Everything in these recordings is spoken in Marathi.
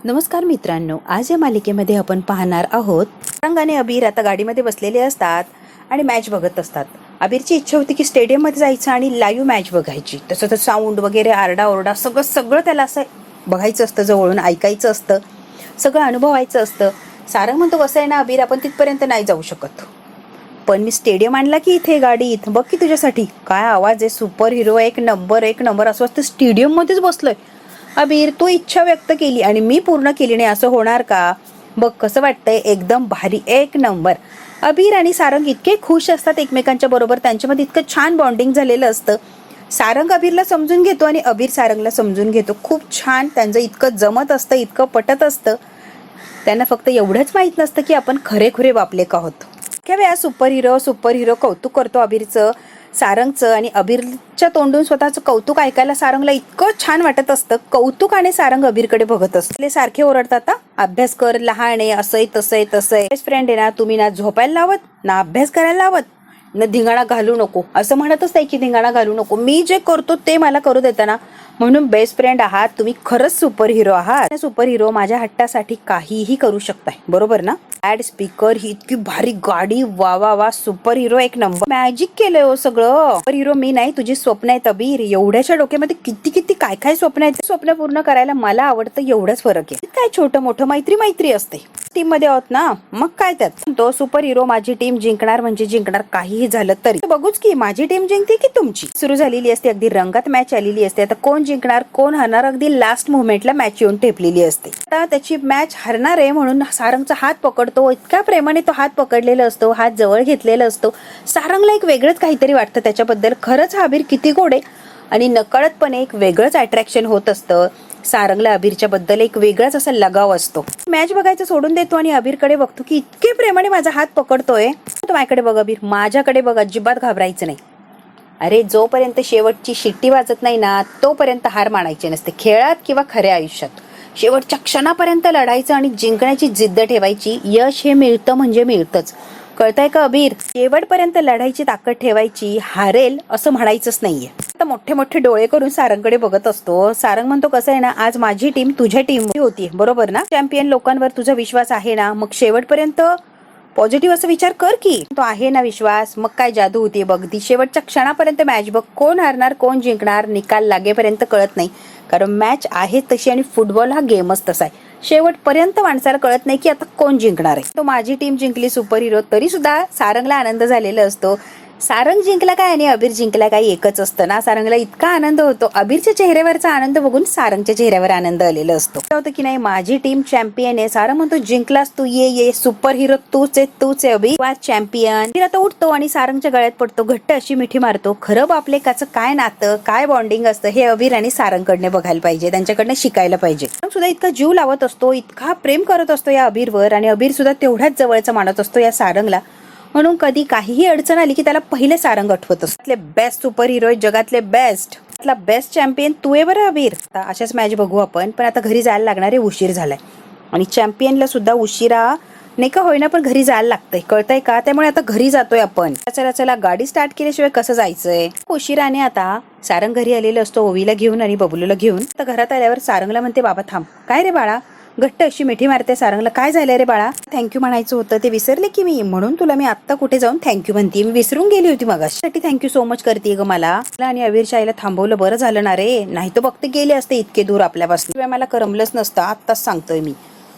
नमस्कार मित्रांनो, आज या मालिकेमध्ये आपण पाहणार आहोत. सारंग आणि अबीर आता गाडीमध्ये बसलेले असतात आणि मॅच बघत असतात. अबीरची इच्छा होती की स्टेडियममध्ये जायचं आणि लाईव्ह मॅच बघायची. तसं तर साऊंड वगैरे आरडाओरडा सगळं त्याला असं बघायचं असतं, जवळून ऐकायचं असतं, सगळं अनुभवायचं असतं. सारंग म्हणतो, कसं आहे ना अबीर, आपण तिथपर्यंत नाही जाऊ शकत, पण मी स्टेडियम आणला की इथे गाडीत बघ की तुझ्यासाठी काय आवाज आहे, सुपर हिरो, एक नंबर असं वाटतं स्टेडियममध्येच बसलोय. अबीर, तू इच्छा व्यक्त केली आणि मी पूर्ण केली नाही, असं होणार का? बघ कसं वाटतंय, एकदम भारी, एक नंबर. अबीर आणि सारंग इतके खुश असतात एकमेकांच्या बरोबर, त्यांच्यामध्ये इतकं छान बॉन्डिंग झालेलं असतं. सारंग अबीरला समजून घेतो आणि अबीर सारंगला समजून घेतो. खूप छान त्यांचं इतकं जमत असतं, इतकं पटत असतं. त्यांना फक्त एवढंच माहीत नसतं की आपण खरेखुरे बापले का आहोत. क्या वेळा सुपर हिरो कौतुक करतो अबीरचं, सारंगचं, आणि अबीरच्या तोंडून स्वतःचं कौतुक ऐकायला सारंगला इतकं छान वाटत असतं. कौतुकाने सारंग अबीरकडे बघत असते. सारखे ओरडतात, अभ्यास कर, लहान आहे, असंय तसंय. बेस्ट फ्रेंड आहे ना, तुम्ही ना झोपायला लावत ना अभ्यास करायला लावत न धिंगाणा घालू नको, असं म्हणतच नाही की धिंगाणा घालू नको, मी जे करतो ते मला करू देता ना, म्हणून बेस्ट फ्रेंड आहात तुम्ही, खरंच सुपर हिरो आहात. सुपर हिरो माझ्या हट्टासाठी काहीही करू शकताय, बरोबर ना? ऍड स्पीकर, ही इतकी भारी गाडी, वा वा वा, सुपर हिरो एक नंबर, मॅजिक केलंय हो सगळं. सुपर हिरो मी नाही, तुझी स्वप्न आहेत अबीर. एवढ्याच्या डोक्यामध्ये किती काय स्वप्न आहेत. स्वप्न पूर्ण करायला मला आवडतं, एवढंच फरक आहे. काय छोटं मोठं मैत्री असते. टीम मध्ये आहोत ना, मग काय त्यात. तो सुपर हिरो, माझी टीम जिंकणार म्हणजे जिंकणार, काहीही झालं तरी. बघूच की माझी टीम जिंकते की तुमची. सुरू झालेली असते, अगदी रंगात मॅच आलेली असते. आता कोण जिंकणार कोण हरणार, अगदी लास्ट मुवमेंटला मॅच येऊन ठेपलेली असते. आता त्याची मॅच हरणार आहे म्हणून सारंगचा हात पकडतो. इतक्या प्रेमाने तो हात पकडलेला असतो, हात जवळ घेतलेला असतो. सारंगला एक वेगळंच काहीतरी वाटतं त्याच्याबद्दल. खरंच हा अबीर किती गोड आहे, आणि नकळतपणे एक वेगळंच अट्रॅक्शन होत असतं. सारंगला अबीरच्या बद्दल एक वेगळाच असा लगाव असतो. मॅच बघायचं सोडून देतो आणि अबीरकडे बघतो की इतके प्रेमाने माझा हात पकडतोय. तो माझ्याकडे बघ अबीर, माझ्याकडे बघ, अजिबात घाबरायचं नाही. अरे, जोपर्यंत शेवटची शिट्टी वाजत नाही ना, तोपर्यंत हार मानायची नसते, खेळात किंवा खऱ्या आयुष्यात. शेवटच्या क्षणापर्यंत लढायचं आणि जिंकण्याची जिद्द ठेवायची. यश हे मिळतं म्हणजे मिळतंच, कळतंय का अबीर? शेवटपर्यंत लढायची ताकद ठेवायची, हारेल असं म्हणायचंच नाहीये. आता मोठे डोळे करून सारंगकडे बघत असतो. सारंग म्हणतो, कसं आहे ना, आज माझी टीम तुझ्या टीम होती, बरोबर ना? चॅम्पियन लोकांवर तुझा विश्वास आहे ना, मग शेवटपर्यंत पॉझिटिव्ह असं विचार कर की. तो आहे ना विश्वास, मग काय जादू होती बघ. ती शेवटच्या क्षणापर्यंत मॅच बघ, कोण हारणार कोण जिंकणार निकाल लागेपर्यंत कळत नाही, कारण मॅच आहे तशी आणि फुटबॉल हा गेमच तसा आहे. शेवटपर्यंत माणसाला कळत नाही की आता कोण जिंकणार आहे. तो माझी टीम जिंकली सुपर हिरो, तरी सुद्धा सारंगला आनंद झालेला असतो. सारंग जिंकला काय आणि अबीर जिंकला काय एकच असतं ना. सारंगला इतका आनंद होतो, अबीरच्या चेहऱ्यावरचा आनंद बघून सारंगच्या चेहऱ्यावर आनंद आलेला असतो. होतं की नाही, माझी टीम चॅम्पियन आहे. सारंग म्हणतो, जिंकलास तू, ये सुपर हिरो तूच आहे अबीर, चॅम्पियन. अबीर आता उठतो आणि सारंगच्या गळ्यात पडतो, घट्ट अशी मिठी मारतो. खरं बापलेकाचं काय नातं, काय बॉन्डिंग असतं, हे अबीर आणि सारंगकडनं बघायला पाहिजे, त्यांच्याकडनं शिकायला पाहिजे. सुद्धा इतका जीव लावत असतो, इतका प्रेम करत असतो या अबीरवर, आणि अबीर सुद्धा तेवढ्याच जवळचा मानत असतो या सारंगला. म्हणून कधी काहीही अडचण आली की त्याला पहिले सारंग आठवत असतो. बेस्ट सुपर हिरो, जगातले बेस्ट चॅम्पियन तू आहे बरं अबीर. आता अशाच मॅच बघू आपण, पण आता घरी जायला लागणार आहे, उशीर झालाय, आणि चॅम्पियनला सुद्धा उशिरा नाही का होईना पण घरी जायला लागतंय, कळतंय का? त्यामुळे आता घरी जातोय आपण. चला गाडी स्टार्ट केल्याशिवाय कसं जायचंय. उशिराने आता सारंग घरी आलेलं असतो, ओवीला घेऊन आणि बबलूला घेऊन. आता घरात आल्यावर सारंगला म्हणते, बाबा थांब. काय रे बाळा, घट्ट अशी मिठी मारते सारंगला. काय झालंय रे बाळा? थँक्यू म्हणायचं होतं, ते विसरले की मी, म्हणून तुला मी आत्ता कुठे जाऊन थँक्यू म्हणते, मी विसरून गेली होती मगाशी. थँक्यू सो मच करते ग मला. आणि अबीरच्या आईला थांबवलं, बरं झालं ना रे, नाही तर बघते गेले असते इतके दूर आपल्यापासून. मला करमलंच नसतं, आत्ताच सांगतोय मी.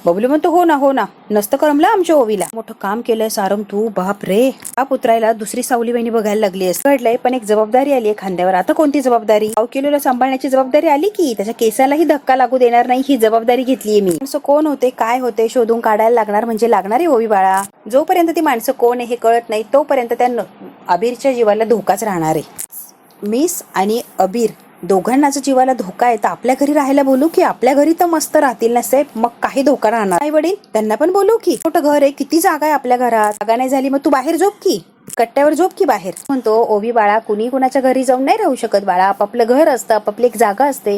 बबलू म्हणतो, हो ना नसतं करमलं आमच्या ओवीला. मोठं काम केलंय सारंग तू, बाप रे. हा पुत्रायला दुसरी सावली बहिणी बघायला लागली असं घडलंय, पण एक जबाबदारी आली आहे खांद्यावर. आता कोणती जबाबदारी? केलेला सांभाळण्याची जबाबदारी आली की त्याच्या केसालाही धक्का लागू देणार नाही, ही जबाबदारी घेतलीये मी. माणसं कोण होते काय होते शोधून काढायला लागणार, म्हणजे लागणार आहे ओवी बाळा. जोपर्यंत ती माणसं कोण आहे हे कळत नाही, तोपर्यंत त्या अबीरच्या जीवाला धोकाच राहणार आहे. मिस आणि अबीर दोघांनाच जीवाला धोका आहे, तर आपल्या घरी राहायला बोलू की? आपल्या घरी तर मस्त राहतील ना साहेब, मग काही धोका राहणार. आई वडील त्यांना पण बोलू की? मोठं घर आहे, किती जागा आहे आपल्या घरात, जागा नाही झाली मग तू बाहेर झोप की, कट्ट्यावर झोप की बाहेर. म्हणतो, ओवी बाळा, कुणी कुणाच्या घरी जाऊन नाही राहू शकत बाळा, आपापलं घर असतं, आपापली एक जागा असते.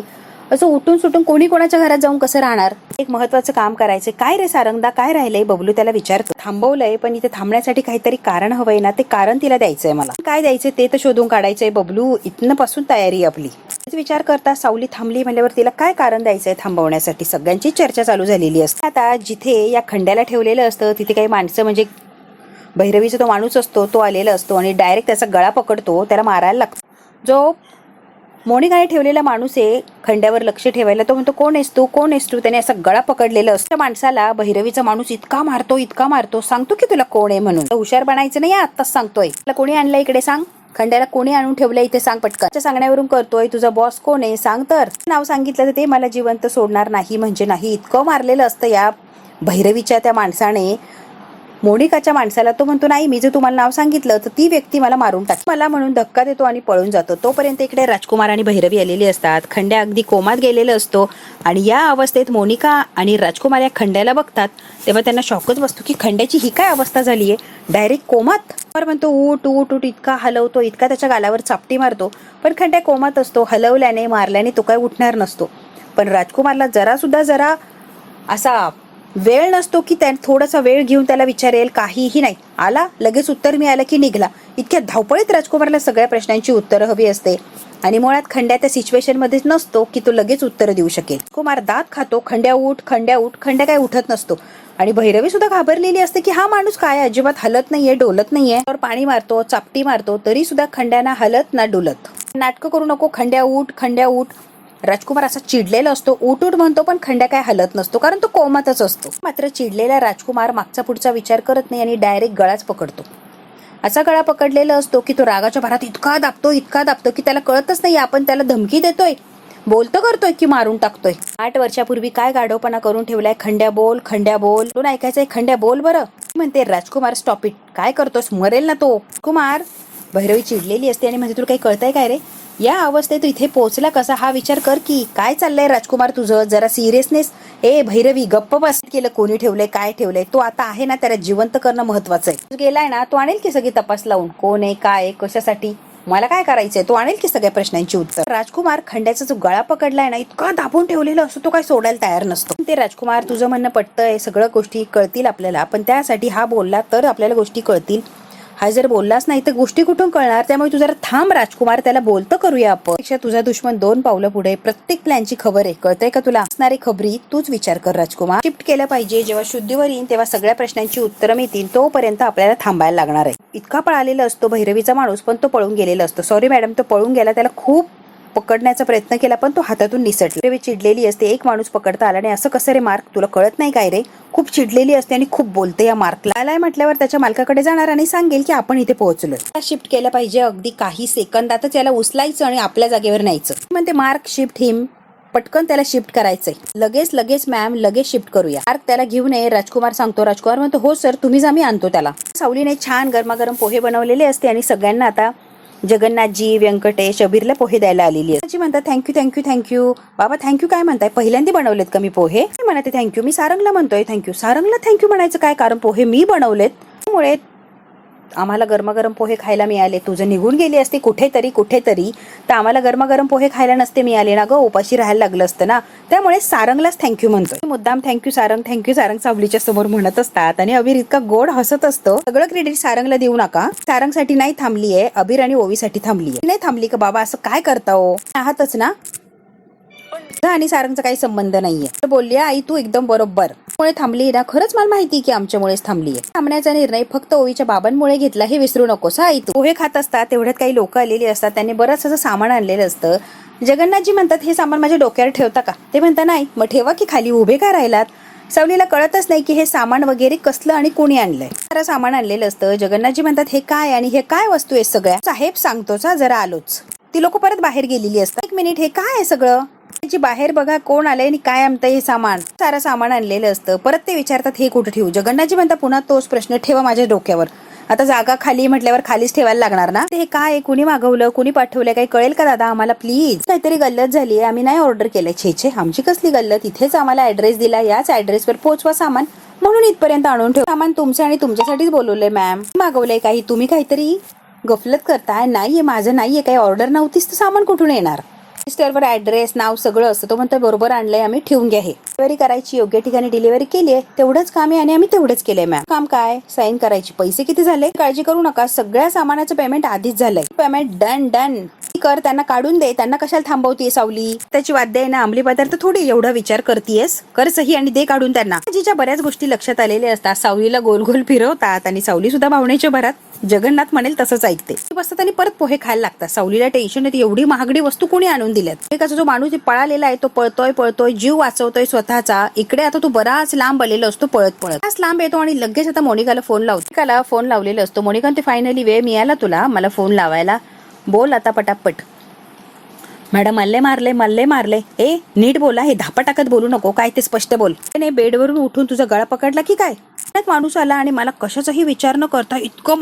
असं उठून सुटून कोणी कोणाच्या घरात जाऊन कसं राहणार. एक महत्वाचं काम करायचं. काय रे सारंगदा, काय राहिलंय. बबलू त्याला विचारतो. थांबवलंय पण इथे थांबण्यासाठी काहीतरी कारण हवंय ना, ते कारण तिला द्यायचंय. मला काय द्यायचंय ते तर शोधून काढायचंय. बबलू इथनं पासून तयारी आपली. विचार करता सावली थांबली म्हणल्यावर तिला काय कारण द्यायचंय थांबवण्यासाठी. सगळ्यांची चर्चा चालू झालेली असते. आता जिथे या खंड्याला ठेवलेलं असतं तिथे काही माणसं म्हणजे भैरवीचा तो माणूस असतो तो आलेला असतो आणि डायरेक्ट त्याचा गळा पकडतो, त्याला मारायला लागतो. जो मोनिकाने ठेवलेला माणूस आहे खंड्यावर लक्ष ठेवायला, तो म्हणतो कोण आहेस तू, कोण आहेस तू. त्याने असा गळा पकडलेला असतो. माणसाला भैरवीचा माणूस इतका मारतो, सांगतो की तुला कोण आहे म्हणून. हुशार बनायचं नाही, आत्ताच सांगतोय. तुला कोणी आणलं इकडे सांग. खंड्याला कोणी आणून ठेवलं इथे सांग पटकन. सांगण्यावरून करतोय. तुझा बॉस कोण आहे सांग. तर नाव सांगितलं तर ते मला जिवंत सोडणार नाही म्हणजे नाही. इतकं मारलेलं असतं या भैरवीच्या त्या माणसाने मोनिकाच्या माणसाला. तो म्हणतो नाही, मी जर तुम्हाला नाव सांगितलं तर ती व्यक्ती मला मारून टाकते. मला म्हणून धक्का देतो आणि पळून जातो. तोपर्यंत इकडे राजकुमार आणि भैरवी आलेली असतात. खंड्या अगदी कोमात गेलेला असतो आणि या अवस्थेत मोनिका आणि राजकुमार या खंड्याला बघतात तेव्हा त्यांना शॉकच बसतो की खंड्याची ही काय अवस्था झाली आहे, डायरेक्ट कोमात. म्हणतो उठ उठ उठ, इतका हलवतो, इतका त्याच्या गालावर चापटी मारतो, पण खंड्या कोमात असतो. हलवल्याने मारल्याने तो काय उठणार नसतो. पण राजकुमारला जरा असा वेळ नसतो की त्या थोडासा वेळ घेऊन त्याला विचारेल. काहीही नाही. आला लगेच उत्तर मिळालं की निघला. इतक्या धावपळीत राजकुमारला सगळ्या प्रश्नांची उत्तरं हवी असते आणि मुळात खंड्या त्या सिच्युएशन मध्येच नसतो की तो लगेच उत्तर देऊ शकेल. कुमार दात खातो. खंड्या उठ, खंड्या उठ. खंड्या काय उठत नसतो आणि भैरवी सुद्धा घाबरलेली असते की हा माणूस काय अजिबात हलत नाहीये, डोलत नाहीये. तर पाणी मारतो, चापटी मारतो, तरी सुद्धा खंड्याना हलत ना डोलत. नाटकं करू नको, खंड्या उठ, खंड्या उठ. राजकुमार असा चिडलेला असतो, उठ उठ म्हणतो, पण खंड्या काय हलत नसतो कारण तो कोमातच असतो. मात्र चिडलेला राजकुमार मागचा पुढचा विचार करत नाही आणि डायरेक्ट गळाच पकडतो. असा गळा पकडलेला असतो की तो रागाच्या भरात इतका दाबतो की त्याला कळतच नाही आपण त्याला धमकी देतोय, बोलतो करतोय की मारून टाकतोय. 8 वर्षापूर्वी काय गाढवपणा करून ठेवलाय. खंड्या बोल, खंड्या बोल. तो ऐकायचंय. खंड्या बोल बरं म्हणते. राजकुमार स्टॉप इट. काय करतोस, मरेल ना तो. कुमार भैरवी चिडलेली असते आणि म्हणजे तुला काही कळतंय काय रे. या अवस्थेत इथे पोहोचला कसा हा विचार कर की. काय चाललंय राजकुमार तुझं, जरा सिरियसनेस. भैरवी गप्प बस. केलं कोणी ठेवलंय, काय ठेवलंय. तो आता आहे ना, त्याला जिवंत करणं महत्वाचं आहे. गेलाय ना, तो आणेल की सगळी तपास लावून कोण आहे, काय, कशासाठी, मला काय करायचंय. तो आणेल की सगळ्या प्रश्नांची उत्तर. राजकुमार खंड्याचा जो गळा पकडलाय ना, इतका दाबून ठेवलेला असतो तो काय सोडायला तयार नसतो. ते राजकुमार तुझं म्हणणं पटतंय, सगळं गोष्टी कळतील आपल्याला, पण त्यासाठी हा बोलला तर आपल्याला गोष्टी कळतील. हा जर बोललाच नाही तर गोष्टी कुठून कळणार. त्यामुळे तू जरा थांब राजकुमार, त्याला बोलतं करूया आपण. पेक्षा तुझा दुश्मन 2 पावलं पुढे. प्रत्येक प्लॅनची खबर आहे, कळतंय का तुला. असणारी खबरी तूच विचार कर राजकुमार. शिफ्ट केलं पाहिजे. जेव्हा शुद्धीवर येईन तेव्हा सगळ्या प्रश्नांची उत्तरं मिळतील. तोपर्यंत आपल्याला थांबायला लागणार आहे. इतका पळालेला असतो भैरवीचा माणूस, पण तो पळून गेलेला असतो. सॉरी मॅडम, तो पळून गेला. त्याला खूप पकडण्याचा प्रयत्न केला पण तो हातातून निसटला. भैरवी चिडलेली असते. एक माणूस पकडता आला नाही. असं कसं रे मार्क, तुला कळत नाही काय रे. खूप चिडलेली असते आणि खूप बोलते या मार्कला. आलाय म्हटल्यावर त्याच्या मालकाकडे जाणार आणि सांगेल की आपण इथे पोहोचलोय. शिफ्ट केलं पाहिजे. अगदी काही सेकंदातच याला उचलायचं आणि आपल्या जागेवर न्यायचं. म्हणते मार्क शिफ्ट हिम. पटकन त्याला शिफ्ट करायचंय. लगेच मॅम, लगेच शिफ्ट करूया. मार्क त्याला घेऊन ये राजकुमार सांगतो. राजकुमार म्हणतो हो सर, तुम्हीच, आम्ही आणतो त्याला. सावलीने छान गरमागरम पोहे बनवलेले असते आणि सगळ्यांना आता जगन्नाथजी, व्यंकटेश, अबीरला पोहे द्यायला आलेली आहे. म्हणतात थँक्यू. बाबा थँक्यू काय म्हणताय, पहिल्यांदा बनवलेत का मी पोहे. म्हणते थँक्यू. मी सारंगला म्हणतोय थँक्यू. सारंगला थँक्यू म्हणायचं काय कारण, पोहे मी बनवलेत त्यामुळे आम्हाला गरमागरम पोहे खायला मिळाले. तुझं निघून गेली असते कुठेतरी तर आम्हाला गरमागरम पोहे खायला नसते मिळाले ना ग, उपाशी राहायला लागलं असतं ना. त्यामुळे सारंगलाच थँक्यू म्हणतोय. मुद्दाम थँक्यू सारंग सावलीच्या समोर म्हणत असतात आणि अबीर इतका गोड हसत असतो. सगळं क्रेडिट सारंगला देऊ नका. सारंगसाठी नाही थांबलीये, अबीर आणि ओवीसाठी थांबलीये. नाही थांबली का बाबा, असं काय करता हो, आहातच ना. आणि सारंगचा काही संबंध नाहीये. बोलली आई तू एकदम बरोबर. मुळे थांबली ना, खरंच मला माहिती की आमच्यामुळेच थांबलीये. थांबण्याचा निर्णय फक्त ओवीच्या बाबांमुळे घेतला हे विसरू नकोस आई तू. पोहे खात असतात तेवढ्यात काही लोक आलेली असतात. त्यांनी बरंच असं सामान आणलेलं असतं. जगन्नाथजी म्हणतात हे सामान माझ्या डोक्यावर ठेवता का. ते म्हणता नाही. मग ठेवा की खाली, उभे का राहिलात. सावलीला कळतच नाही की हे सामान वगैरे कसलं आणि कोणी आणलंय. सारं सामान आणलेलं असतं. जगन्नाथजी म्हणतात हे काय आणि हे काय वस्तू आहे सगळ्या. साहेब सांगतोच जरा आलोच. ती लोक परत बाहेर गेलेली असतात. 1 मिनिट, हे काय आहे सगळं. बाहेर बघा कोण आलंय आणि काय आणतंय हे सामान. सारं सामान आणलेलं असतं. परत ते विचारतात हे कुठे ठेवू. जगन्नाथजी म्हणतात पुन्हा तोच प्रश्न, ठेवा माझ्या डोक्यावर. आता जागा खाली म्हटल्यावर खालीच ठेवायला लागणार ना. हे काय, कुणी मागवलं, कुणी पाठवलंय, काही कळेल का दादा आम्हाला प्लीज. काहीतरी गल्लत झाली आहे, आम्ही नाही ऑर्डर केलंय. छे आमची कसली गल्लत, इथेच आम्हाला ऍड्रेस दिला, याच ऍड्रेसवर पोहोचवा सामान, म्हणून इथपर्यंत आणून ठेव. सामान तुमचं आणि तुमच्यासाठीच बोलवलंय मॅम. मागवलंय काही, तुम्ही काहीतरी गफलत करताय. नाहीये, माझं नाहीये काही ऑर्डर नव्हतीच तर सामान कुठून येणार. रजिस्टरवर ऍड्रेस नाव सगळं असतं. तो म्हणतो बरोबर आणलंय आम्ही, ठेवून घ्या. हे डिलिव्हरी करायची, योग्य ठिकाणी डिलिव्हरी केली आहे, तेवढंच काम आहे आणि आम्ही तेवढंच केलंय मॅम. काम काय? साईन करायची. पैसे किती झाले काळजी करू नका, सगळ्या सामानाचं पेमेंट आधीच झालंय. पेमेंट डन डन कर, त्यांना काढून दे. त्यांना कशाला थांबवतीये सावली? त्याची वाद्य आहे ना, अंमली पदार्थ थोडी एवढा विचार करतीयस, कर सही आणि दे काढून त्यांना. जिच्या बऱ्याच गोष्टी लक्षात आलेल्या असतात. सावलीला गोल गोल फिरवतात आणि सावली सुद्धा भावनेच्या भरात जगन्नाथ म्हणेल तसंच ऐकते. बसतात आणि परत पोहे खायला लागतात. सावलीला टेन्शन येते, एवढी महागडी वस्तू कोणी आणून दिल्यात. एकाचा जो माणूस पळालेला आहे तो पळतोय जीव वाचवतोय स्वतःचा. इकडे आता तो बराच लांब आलेला असतो पळत लांब येतो आणि लगेच आता मोनिकाला फोन लावतो. मोनिकाला फोन लावलेला असतो. मोनिका ते फायनली वेळ मिळाला तुला मला फोन लावायला, बोल आता पटापट. मॅडम मल्ले मारले. ए नीट बोला, हे धापा टाकत बोलू नको, काय ते स्पष्ट बोल. नाही बेडवरून उठून तुझा गळा पकडला की काय? माणूस आला आणि मला कशाचाही विचार न करता इतकं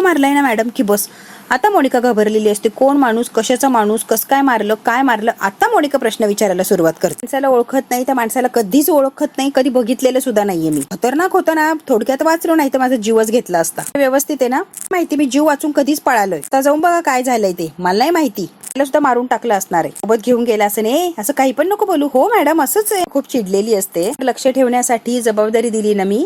मारलंय ना मॅडम की बस. आता मोनिका घाबरलेली असते. कोण माणूस, कशाचा माणूस, कसं काय मारलं. आता मोनिका प्रश्न विचारायला सुरुवात करते. माणसाला ओळखत नाही, त्या माणसाला कधीच ओळखत नाही, कधी बघितलेलं सुद्धा नाहीये मी. खतरनाक होतं ना, थोडक्यात वाचलो, नाही तर माझा जीवच घेतला असता. व्यवस्थित आहे ना माहिती, मी जीव वाचून कधीच पळालोय. आता जाऊन बघा काय झालंय ते, मला नाही माहिती. सुद्धा मारून टाकलं असणार आहे, सोबत घेऊन गेला असं. नाही असं काही पण नको बोलू. हो मॅडम असंच आहे. खूप चिडलेली असते. लक्ष ठेवण्यासाठी जबाबदारी दिली ना मी,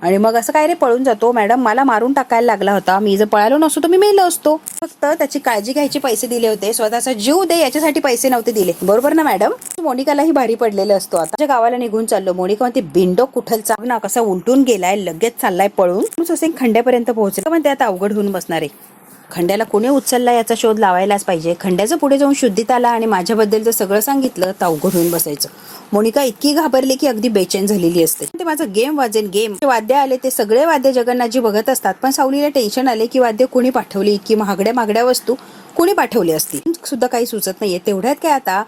आणि मग असं काय रे पळून जातो. मॅडम मला मारून टाकायला लागला होता, मी जर पळालो नसतो तर मी मेलो असतो. फक्त त्याची काळजी घ्यायची पैसे दिले होते, स्वतःचा जीव दे याच्यासाठी पैसे नव्हते दिले. बरोबर ना मॅडम? मोनिकालाही भारी पडलेलं असतो. आता गावाला निघून चाललो. मोनिका म्हणते बिंडो कुठलचा ना, कसा उलटून गेलाय, लगेच चाललाय पळून. असे खंड्यापर्यंत पोहोचले. म्हणते आता अवघड होऊन बसणार आहे. खंड्याला कोणी उचलला याचा शोध लावायलाच पाहिजे. खंड्याचं पुढे जाऊन शुद्धीत आला आणि माझ्याबद्दल जर सगळं सांगितलं तर अवघड होऊन बसायचं. मोनिका इतकी घाबरली की अगदी बेचैन झालेली असते. ते माझं गेम वाजेन गेम. वाद्य आले ते सगळे वाद्य जगन्नाथजी बघत असतात. पण सावलीला टेन्शन आले की वाद्य कोणी पाठवली, इतकी महागड्या वस्तू कोणी पाठवली असतील सुद्धा काही सुचत नाहीये. तेवढ्यात काय आता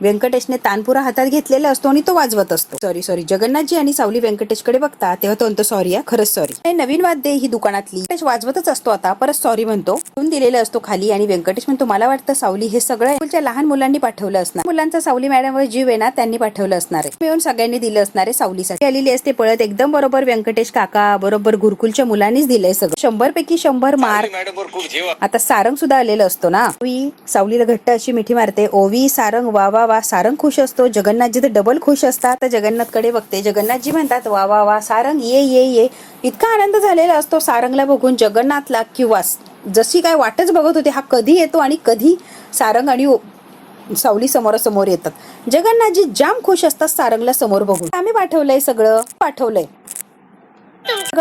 व्यंकटेशने तानपुरा हातात घेतलेला असतो आणि तो वाजवत असतो. सॉरी जगन्नाथजी आणि सावली व्यंकटेशकडे बघतात तेव्हा तो म्हणतो सॉरी खरंच सॉरी. नवीन वाद्य ही दुकानातली वाजवतच असतो. आता परत सॉरी म्हणतो. दिलेलं असतो खाली आणि व्यंकटेश म्हणतो मला वाटतं सावली हे सगळं स्कूलच्या लहान मुलांनी पाठवलं असणार. मुलांचा सावली मॅडमवर जीव आहे ना, त्यांनी पाठवलं असणार आहे. मिळून सगळ्यांनी दिलं असणार आहे. सावलीसाठी आलेली असते पळत एकदम बरोबर. व्यंकटेश काका बरोबर गुरुकुलच्या मुलांनीच दिलंय सगळं. 100 पैकी 100 मार्क. आता सारंग सुद्धा आलेलं असतो ना. सावलीला घट्ट अशी मिठी मारते. ओवी सारंग वा वा वा. सारंग खुश असतो. जगन्नाथजी तर डबल खुश असतात. तर जगन्नाथकडे बघते. जगन्नाथजी म्हणतात वा वा वा सारंग ये. इतका आनंद झालेला असतो सारंगला बघून. जगन्नाथला किंवा जशी काय वाटच बघत होते हा कधी येतो आणि कधी सारंग आणि सावली समोरासमोर येतात. जगन्नाथजी जाम खुश असतात सारंगला समोर बघून. आम्ही पाठवलंय सगळं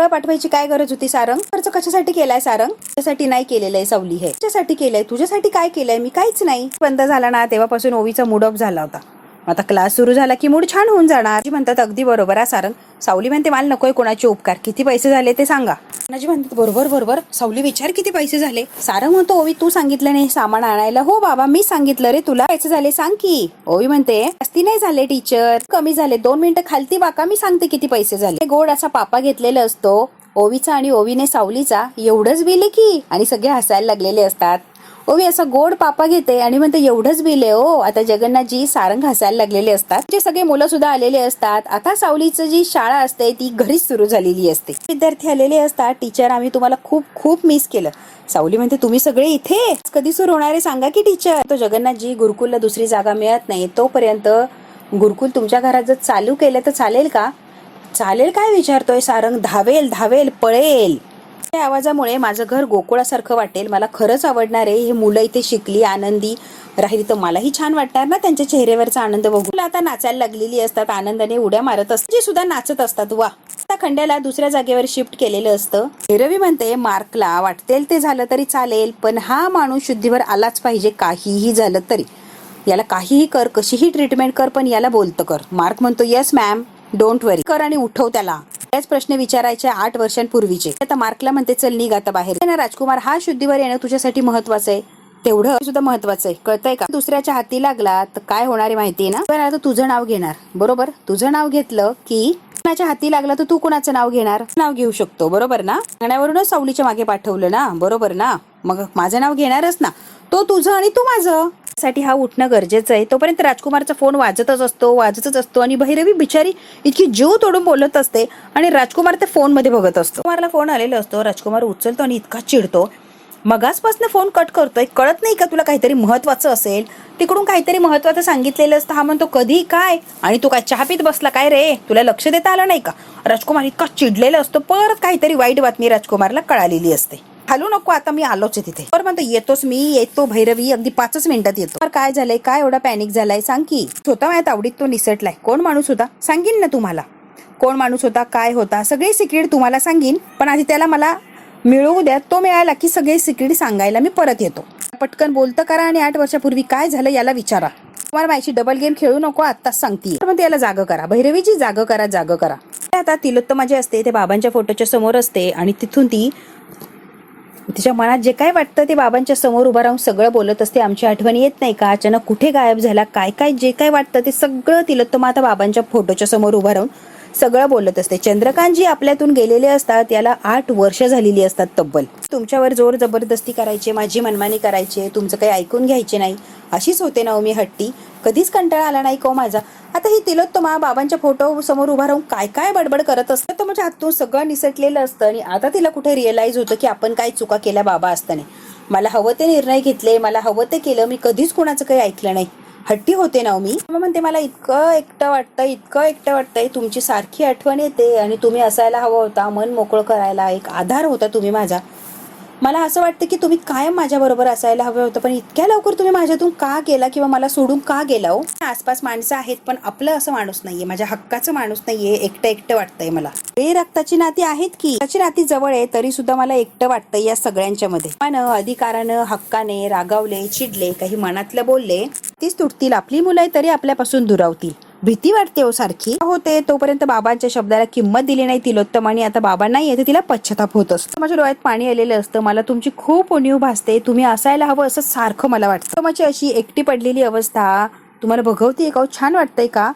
पाठवायची काय गरज होती सारंग? खर्च कशासाठी केलाय सारंग? तुझ्यासाठी नाही केलेलं आहे सावली, हे तुझ्यासाठी केलंय. तुझ्यासाठी काय केलंय मी? काहीच नाही. बंद झाला ना तेव्हापासून ओवीचा मूड ऑफ झाला होता. आता क्लास सुरू झाला की मूड छान होऊन जाणार. म्हणतात अगदी बरोबर आहे सारंग. सावली म्हणते मला नकोय कोणाचे उपकार. किती पैसे झाले ते सांगा. म्हणतात बरोबर. सावली विचार किती पैसे झाले. सारंग म्हणतो ओवी तू सांगितलं नाही सामान आणायला. हो बाबा मी सांगितलं रे तुला. पैसे झाले सांग की. ओवी म्हणते जास्ती नाही झाले टीचर, कमी झाले. 2 मिनिटं खालती बाका, मी सांगते किती पैसे झाले. गोड असा पापा घेतलेला असतो ओवीचा आणि ओवीने सावलीचा. एवढंच बिल की, आणि सगळे हसायला लागलेले असतात. ओवी असा गोड पापा घेते आणि म्हणते एवढंच बिल आहे ओ. आता जगन्नाथजी सारंग हसायला लागलेले असतात. जे सगळे मुलं सुद्धा आलेले असतात. आता सावलीचं जी शाळा असते ती घरीच सुरू झालेली असते. विद्यार्थी आलेले असतात. टीचर आम्ही तुम्हाला खूप मिस केलं. सावली म्हणते तुम्ही सगळे इथे कधी सुरू होणार आहे सांगा की टीचर. तो जगन्नाथजी गुरुकुलला दुसरी जागा मिळत नाही तोपर्यंत गुरुकुल तुमच्या घरात जर चालू केलं तर चालेल का? चालेल काय विचारतोय सारंग. धावेल पळेल. त्या आवाजामुळे माझं घर गोकुळासारखं वाटेल. मला खरंच आवडणार आहे. हे मुलं इथे शिकली आनंदी राहिली तर मलाही छान वाटणार ना त्यांच्या चेहऱ्यावरचा आनंद बघून. आता नाचायला लागलेली असतात. आनंदाने उड्या मारत असतात. जे सुद्धा नाचत असतात. वा. आता खंड्याला दुसऱ्या जागेवर शिफ्ट केलेलं असतं. रवी म्हणते मार्कला वाटतेल ते झालं तरी चालेल, पण हा माणूस शुद्धीवर आलाच पाहिजे. काहीही झालं तरी याला काहीही कर, कशीही ट्रीटमेंट कर, पण याला बोलतं कर. मार्क म्हणतो येस मॅम, डोंट वरी. कर आणि उठव त्याला. त्याच प्रश्न विचारायचे 8 वर्षांपूर्वीचे. आता मार्कला म्हणते चल निघ आता बाहेर. ना राजकुमार, हा शुद्धीवर येणं तुझ्यासाठी महत्वाचं आहे. तेवढं सुद्धा महत्वाचं आहे, कळतंय का? दुसऱ्याच्या हाती लागला तर काय होणार आहे माहितीये ना? पण आता तुझं नाव घेणार. बरोबर, तुझं नाव घेतलं की कुणाच्या हाती लागला तर तू कुणाचं नाव घेणार? नाव घेऊ शकतो. बरोबर ना? गाण्यावरूनच सावलीच्या मागे पाठवलं ना. बरोबर ना? मग माझं नाव घेणारच ना. तो तुझं आणि तू माझं. साठी हा उठणं गरजेचं आहे. तोपर्यंत राजकुमारचा फोन वाजतच असतो आणि भैरवी बिचारी इतकी जीव तोडून बोलत असते आणि राजकुमार त्या फोन मध्ये बघत असतो. कुमारला फोन आलेला असतो. राजकुमार उचलतो आणि इतका चिडतो मगासपासून फोन कट करतोय, कळत नाही का तुला काहीतरी महत्वाचं असेल? तिकडून काहीतरी महत्वाचं सांगितलेलं असतं, हा म्हणतो कधी काय, आणि तू काय चहा पीत बसला काय रे? तुला लक्ष देता आलं नाही का? राजकुमार इतका चिडलेला असतो, परत काहीतरी वाईट बातमी राजकुमारला कळालेली असते. हॅलो नको, आता मी आलोच आहे तिथे. बरं म्हणतो येतोच मी, येतो भैरवी, अगदी 5 मिनिटात येतो. तर काय झालंय, काय एवढा पॅनिक झालाय सांग की. स्वतः माझ्या तावडीत तो निसटलाय. कोण माणूस होता सांगीन ना तुम्हाला, कोण माणूस होता, काय होता, सगळे सिक्रेट तुम्हाला सांगीन. पण आधी त्याला मला मिळवू द्या, तो मिळाला की सगळे सिक्रेट सांगायला मी परत येतो. पटकन बोलतं करा आणि 8 वर्षापूर्वी काय झालं याला विचारा. तुम्हाला माझी डबल गेम खेळू नको, आत्ताच सांगते. पण याला जाग करा, भैरवीची जाग करा, जाग करा. आता तिलोत्तमा जे असते ते बाबांच्या फोटोच्या समोर असते आणि तिथून ती तिच्या मनात जे काय वाटतं ते बाबांच्या समोर उभं राहून सगळं बोलत असते. आमची आठवण येत नाही का, अचानक कुठे गायब झाला, काय काय जे काय वाटतं ते सगळं तिलोत्तमा आता बाबांच्या फोटोच्या समोर उभं राहून सगळं बोलत असते. चंद्रकांत जी आपल्यातून गेलेले असतात याला 8 वर्ष झालेली असतात तब्बल. तुमच्यावर जोर जबरदस्ती करायचे, माझी मनमानी करायचे, तुमचं काही ऐकून घ्यायचे नाही, अशीच होते ना मी हट्टी. कधीच कंटाळा आला नाही का माझा. आता ही तिलोत्तमा बाबांच्या फोटो समोर उभा राहून काय काय बडबड करत असतं, तर माझ्या हातून सगळं निसटलेलं असतं. आणि आता तिला कुठे रिअलाइज होतं की आपण काय चुका केल्या बाबा असताना. मला हवं ते निर्णय घेतले, मला हवं ते केलं, मी कधीच कुणाचं काही ऐकलं नाही, हट्टी होते ना मी. म्हणते मला इतकं एकटं वाटतं, इतकं एकटं वाटतंय, तुमची सारखी आठवण येते आणि तुम्ही असायला हवं होता, मन मोकळं करायला एक आधार होता तुम्ही माझा. मला असं वाटतं की तुम्ही कायम माझ्याबरोबर असायला हवं होतं, पण इतक्या लवकर तुम्ही माझ्यातून का गेला किंवा मला सोडून का गेला हो? आसपास माणसं आहेत पण आपलं असं माणूस नाहीये, माझ्या हक्काचं माणूस नाहीये, एकटं एकटं वाटतंय मला. हे रक्ताची नाती आहेत की, त्याची नाती जवळ आहे तरी सुद्धा मला एकटं वाटतंय या सगळ्यांच्या मध्ये. पण अधिकारानं, हक्काने रागावले, चिडले, काही मनातलं बोलले, तीच तुटतील. आपली मुलं तरी आपल्यापासून दुरावतील. भीती वाटते हो सारखी. होते तोपर्यंत बाबांच्या शब्दाला किंमत दिली नाही तिलोत्तमाने. आता बाबा नाही येते, तिला पश्चाताप होत असतो. माझ्या डोळ्यात पाणी आलेलं असतं. मला तुमची खूप उणीव भासते, तुम्ही असायला हवं असं सारखं मला वाटतं. माझी अशी एकटी पडलेली अवस्था तुम्हाला बघवते का? छान वाटतंय का?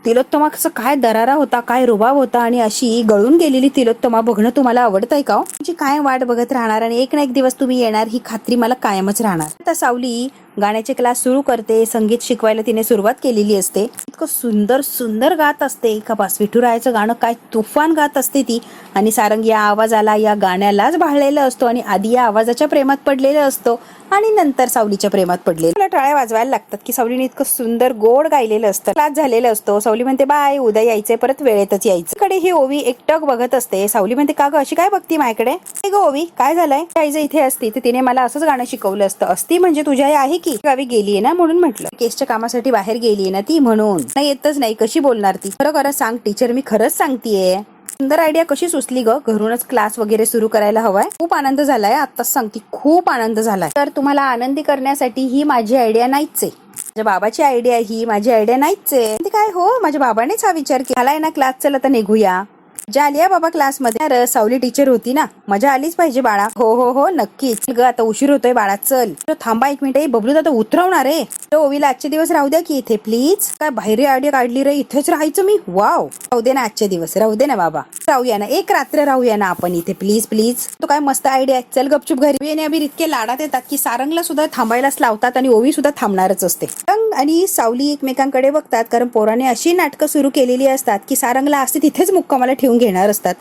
तिलोत्तमा कसं काय दरारा होता, काय रुबाब होता, आणि अशी गळून गेलेली तिलोत्तमा बघणं तुम्हाला आवडतंय का? तुमची कायम वाट बघत राहणार आणि एक ना एक दिवस तुम्ही येणार ही खात्री मला कायमच राहणार. आता सावली गाण्याचे क्लास सुरू करते, संगीत शिकवायला तिने सुरुवात केलेली असते. इतकं सुंदर सुंदर गात असते का बस. विठुरायाचं गाणं काय तुफान गात असते ती. आणि सारंग या आवाजाला, या गाण्यालाच भाळलेलं असतो आणि आधी या आवाजाच्या प्रेमात पडलेलं असतो आणि नंतर सावलीच्या प्रेमात पडलेलं. मला टाळ्या वाजवायला लागतात की सावलीने इतकं सुंदर गोड गायलेलं असतं. क्लास झालेलं असतो. सावली म्हणते बाय, उद्या यायचंय, परत वेळेतच यायचं. कडे ही ओवी एकटक बघत असते. सावली म्हणते का ग अशी काय बघती माझ्याकडे? ग ओवी काय झालंय? आईज इथे असती तर तिने मला असंच गाणं शिकवलं असतं. असती म्हणजे तुझ्या आई आहे की गावी गेलीये ना म्हणून म्हटलं. केसच्या कामासाठी बाहेर गेलीये ना ती म्हणून. नाही येतच नाही, कशी बोलणार ती? खरं खरं सांग टीचर, मी खरंच सांगतेय. सुंदर आयडिया कशी सुचली ग? घरूनच क्लास वगैरे सुरू करायला हवाय. खूप आनंद झालाय, आत्ताच सांगते, खूप आनंद झालाय. तर तुम्हाला आनंदी करण्यासाठी ही माझी आयडिया नाहीच आहे. माझ्या बाबाची आयडिया ही माझी आयडिया नाहीच आहे. ते काय हो, माझ्या बाबानेच हा विचार केला ना क्लास, चला तर निघूया. मजा आली बाबा क्लासमध्ये. सावली टीचर होती ना, मजा आलीच पाहिजे बाळा. हो हो हो नक्कीच. ग आता उशीर होतोय बाळा, चल. थांबा 1 मिनिट, बबलू आता उतरवणार आहे. ओवीला आजचे दिवस राहू द्या की इथे प्लीज. काय बाहेर आयडिया काढली रे, इथेच राहायचं मी? वाव, राहू दे ना आजचे दिवस, राहू दे ना बाबा, राहूया ना, एक रात्र राहूया ना आपण इथे प्लीज प्लीज. तो काय मस्त आयडिया, चल गपचूप घरी. आणि अभिर इतके लाडात येतात की सारंगला सुद्धा थांबायलाच लावतात आणि ओवी सुद्धा थांबणारच असते. सारंग आणि सावली एकमेकांकडे बघतात, कारण पोराने अशी नाटकं सुरू केलेली असतात की सारंगला असते तिथेच मुक्कामाला ठेवून घेणार असतात.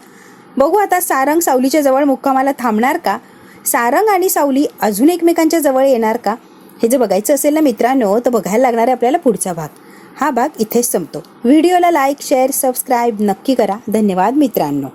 बघू आता सारंग सावलीच्या जवळ मुक्कामाला थांबणार का? सारंग आणि सावली अजून एकमेकांच्या जवळ येणार का? हे जर बघायचं असेल ना मित्रांनो, तर बघायला लागणार आहे आपल्याला पुढचा भाग. हा भाग इथेच संपतो. व्हिडिओला लाईक, शेअर, सबस्क्राईब नक्की करा. धन्यवाद मित्रांनो.